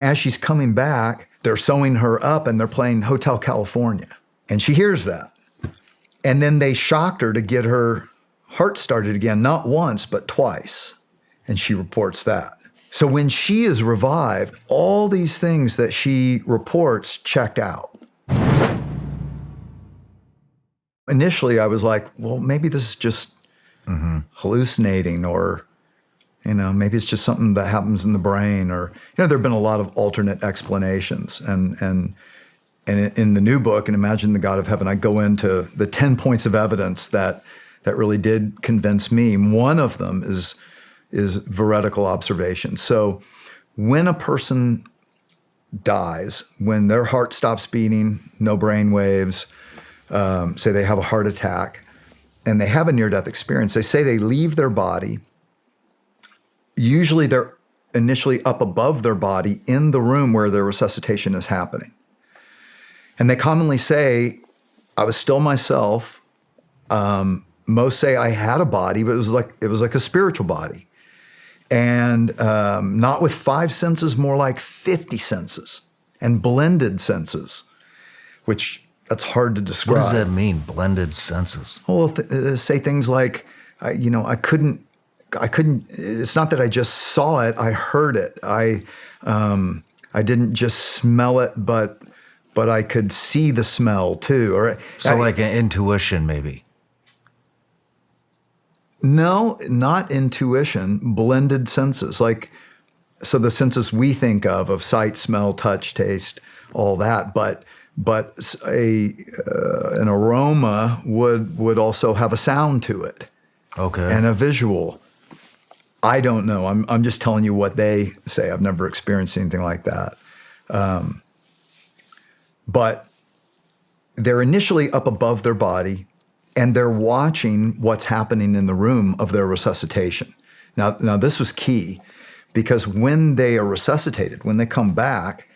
As she's coming back, they're sewing her up and they're playing Hotel California. And she hears that. And then they shocked her to get her heart started again, not once, but twice. And she reports that. So when she is revived, all these things that she reports checked out. Initially, I was like, well, maybe this is just hallucinating, or, maybe it's just something that happens in the brain, or, there have been a lot of alternate explanations. And in the new book, and Imagine the God of Heaven, I go into the 10 points of evidence that really did convince me. One of them is veridical observation. So when a person dies, when their heart stops beating, no brain waves, say they have a heart attack, and they have a near-death experience, they say they leave their body. Usually they're initially up above their body in the room where their resuscitation is happening. And they commonly say, I was still myself. Most say I had a body, but it was like a spiritual body. And not with 5 senses, more like 50 senses and blended senses, which that's hard to describe. What does that mean, blended senses? Well, say things like, I couldn't, it's not that I just saw it, I heard it. I didn't just smell it, but I could see the smell too. Or so like an intuition maybe. No, not intuition, blended senses. So the senses we think of sight, smell, touch, taste, all that, but an aroma would also have a sound to it. Okay. And a visual. I don't know. I'm just telling you what they say. I've never experienced anything like that. But they're initially up above their body, and they're watching what's happening in the room of their resuscitation. Now this was key, because when they are resuscitated, when they come back,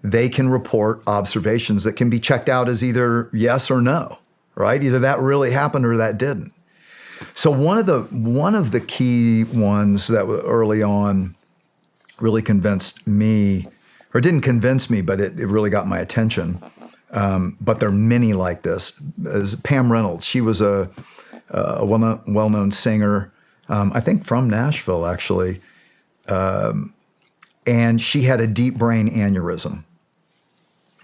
they can report observations that can be checked out as either yes or no, right? Either that really happened or that didn't. So one of the key ones that early on really convinced me, or didn't convince me, but it really got my attention. But there are many like this. Is Pam Reynolds. She was a well-known singer, I think from Nashville, actually. And she had a deep brain aneurysm.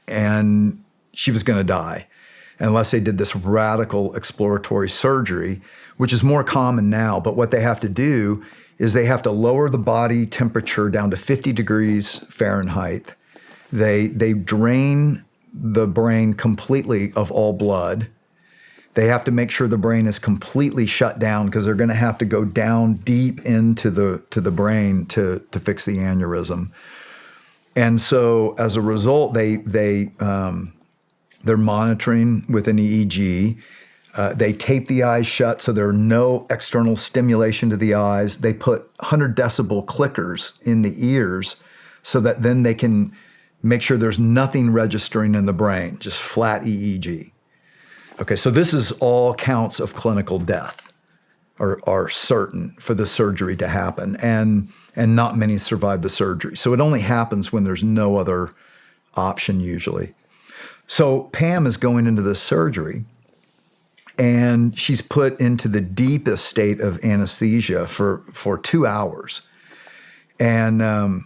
And she was going to die unless they did this radical exploratory surgery, which is more common now. But what they have to do is they have to lower the body temperature down to 50 degrees Fahrenheit. They drain the brain completely of all blood. They have to make sure the brain is completely shut down, because they're going to have to go down deep into the brain to fix the aneurysm. And so as a result, they're monitoring with an EEG. They tape the eyes shut so there are no external stimulation to the eyes. They put 100 decibel clickers in the ears so that then they can make sure there's nothing registering in the brain, just flat EEG. Okay, so this is all counts of clinical death are certain for the surgery to happen, and not many survive the surgery. So it only happens when there's no other option usually. So Pam is going into this surgery, and she's put into the deepest state of anesthesia for 2 hours. And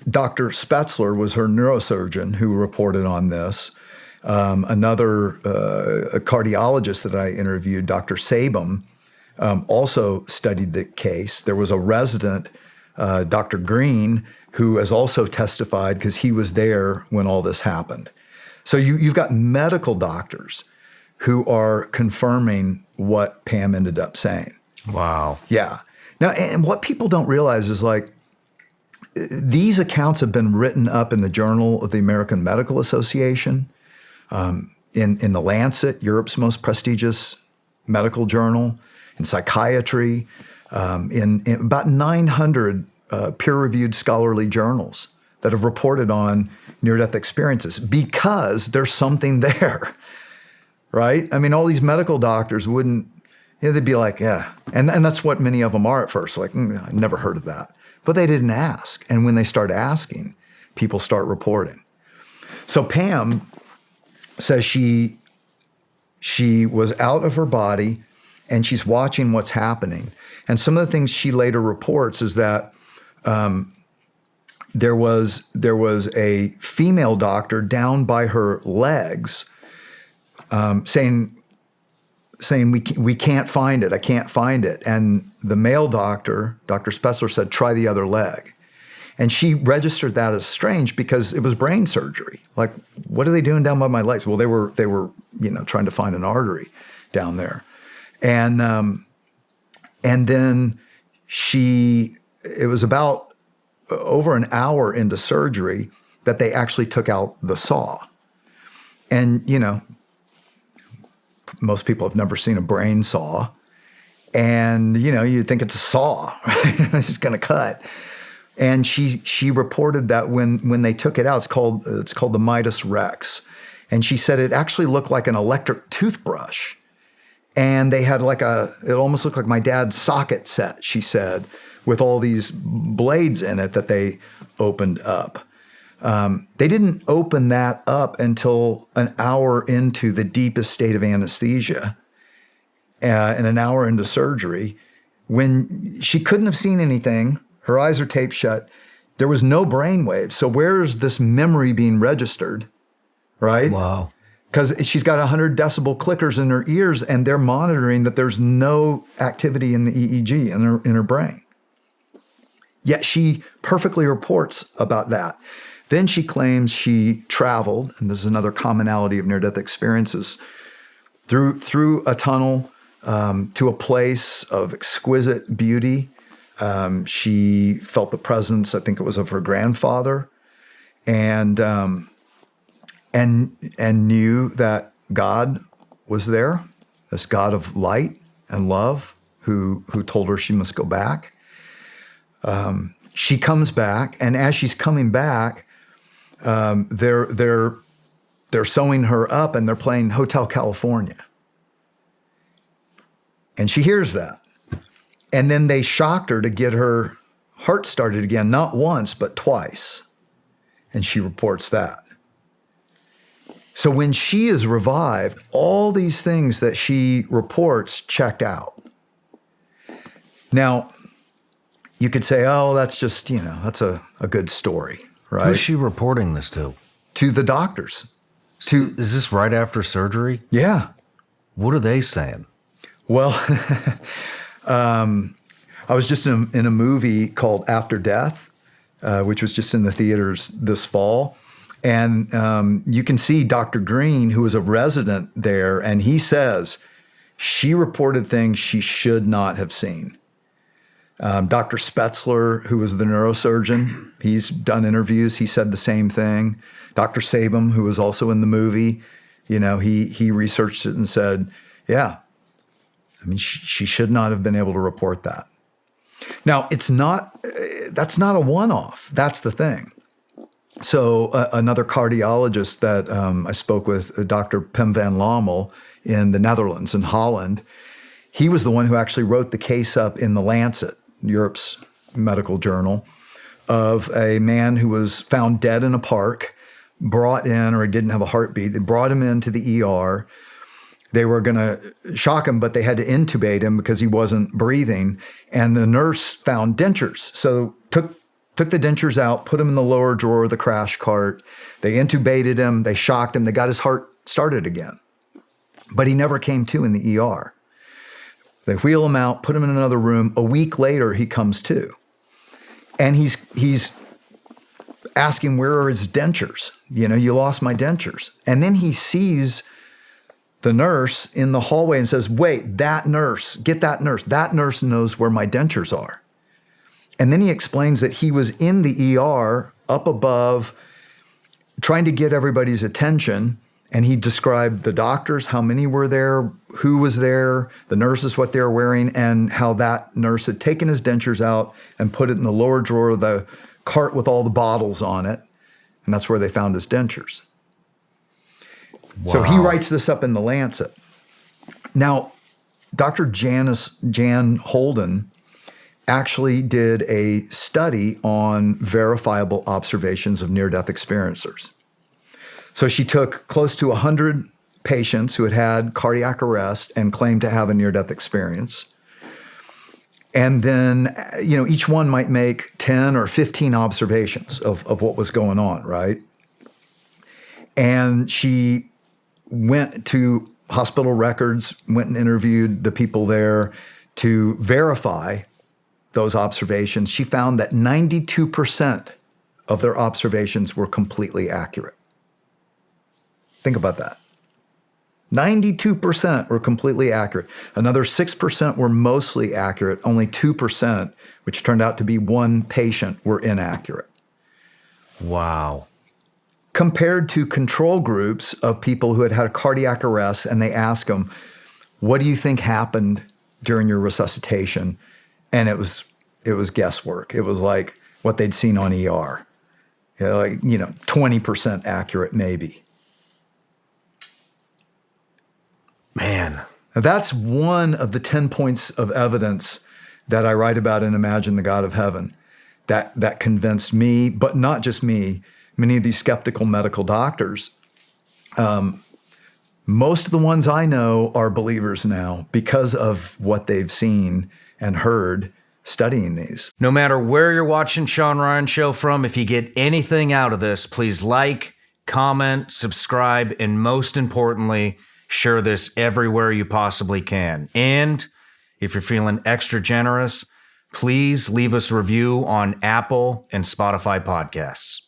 Dr. Spetzler was her neurosurgeon who reported on this. Another a cardiologist that I interviewed, Dr. Sabum, also studied the case. There was a resident, Dr. Green, who has also testified because he was there when all this happened. So you've got medical doctors who are confirming what Pam ended up saying. Wow. Yeah. Now, and what people don't realize is these accounts have been written up in the Journal of the American Medical Association, in the Lancet, Europe's most prestigious medical journal, in psychiatry, in about 900 peer-reviewed scholarly journals that have reported on near-death experiences, because there's something there, right? I mean, all these medical doctors wouldn't, they'd be like, yeah. And that's what many of them are at first, I never heard of that. but they didn't ask. And when they start asking, people start reporting. So Pam says she was out of her body and she's watching what's happening. And some of the things she later reports is that there was a female doctor down by her legs saying we can't find it. I can't find it. And the male doctor, Dr. Spetzler, said, try the other leg. And she registered that as strange because it was brain surgery. Like, what are they doing down by my legs? Well, they were trying to find an artery down there. And then it was about over an hour into surgery that they actually took out the saw. And, most people have never seen a brain saw. And, you think it's a saw, right? It's just going to cut. And she reported that when they took it out, it's called the Midas Rex. And she said it actually looked like an electric toothbrush. And they had it almost looked like my dad's socket set, she said, with all these blades in it that they opened up. They didn't open that up until an hour into the deepest state of anesthesia and an hour into surgery, when she couldn't have seen anything. Her eyes are taped shut. There was no brain waves. So where's this memory being registered, right? Wow. Because she's got 100 decibel clickers in her ears, and they're monitoring that there's no activity in the EEG in her brain. Yet she perfectly reports about that. Then she claims she traveled, and this is another commonality of near-death experiences, through a tunnel to a place of exquisite beauty. She felt the presence, I think it was of her grandfather, and knew that God was there, this God of light and love, who told her she must go back. She comes back, and as she's coming back, they're sewing her up and they're playing Hotel California. And she hears that. And then they shocked her to get her heart started again, not once, but twice. And she reports that. So when she is revived, all these things that she reports checked out. Now, you could say, oh, that's just, that's a good story, right? Who's she reporting this to? To the doctors. Is this right after surgery? Yeah. What are they saying? Well, I was just in a movie called After Death, which was just in the theaters this fall. And you can see Dr. Green, who was a resident there, and he says she reported things she should not have seen. Dr. Spetzler, who was the neurosurgeon, he's done interviews. He said the same thing. Dr. Sabum, who was also in the movie, he researched it and said, yeah, she should not have been able to report that. Now, that's not a one-off. That's the thing. So another cardiologist that I spoke with, Dr. Pim van Lommel in the Netherlands, in Holland, he was the one who actually wrote the case up in the Lancet, Europe's medical journal, of a man who was found dead in a park, brought in, or he didn't have a heartbeat. They brought him into the ER. They were going to shock him, but they had to intubate him because he wasn't breathing. And the nurse found dentures. So took the dentures out, put him in the lower drawer of the crash cart. They intubated him. They shocked him. They got his heart started again. But he never came to in the ER. They wheel him out, put him in another room. A week later, he comes to. And he's asking, where are his dentures? You lost my dentures. And then he sees the nurse in the hallway and says, wait, that nurse, get that nurse. That nurse knows where my dentures are. And then he explains that he was in the ER up above trying to get everybody's attention. And he described the doctors, how many were there, who was there, the nurses, what they were wearing, and how that nurse had taken his dentures out and put it in the lower drawer of the cart with all the bottles on it. And that's where they found his dentures. Wow. So he writes this up in the Lancet. Now, Dr. Jan Holden actually did a study on verifiable observations of near-death experiencers. So she took close to 100 patients who had had cardiac arrest and claimed to have a near-death experience. And then, each one might make 10 or 15 observations of what was going on, right? And she went to hospital records, went and interviewed the people there to verify those observations. She found that 92% of their observations were completely accurate. Think about that. 92% were completely accurate. Another 6% were mostly accurate. Only 2%, which turned out to be one patient, were inaccurate. Wow. Compared to control groups of people who had had a cardiac arrest, and they asked them, what do you think happened during your resuscitation? And it was guesswork. It was like what they'd seen on ER. 20% accurate maybe. Man. Now, that's one of the 10 points of evidence that I write about in Imagine the God of Heaven that convinced me, but not just me, many of these skeptical medical doctors. Most of the ones I know are believers now because of what they've seen and heard studying these. No matter where you're watching Shawn Ryan Show from, if you get anything out of this, please like, comment, subscribe, and most importantly, share this everywhere you possibly can. And if you're feeling extra generous, please leave us a review on Apple and Spotify podcasts.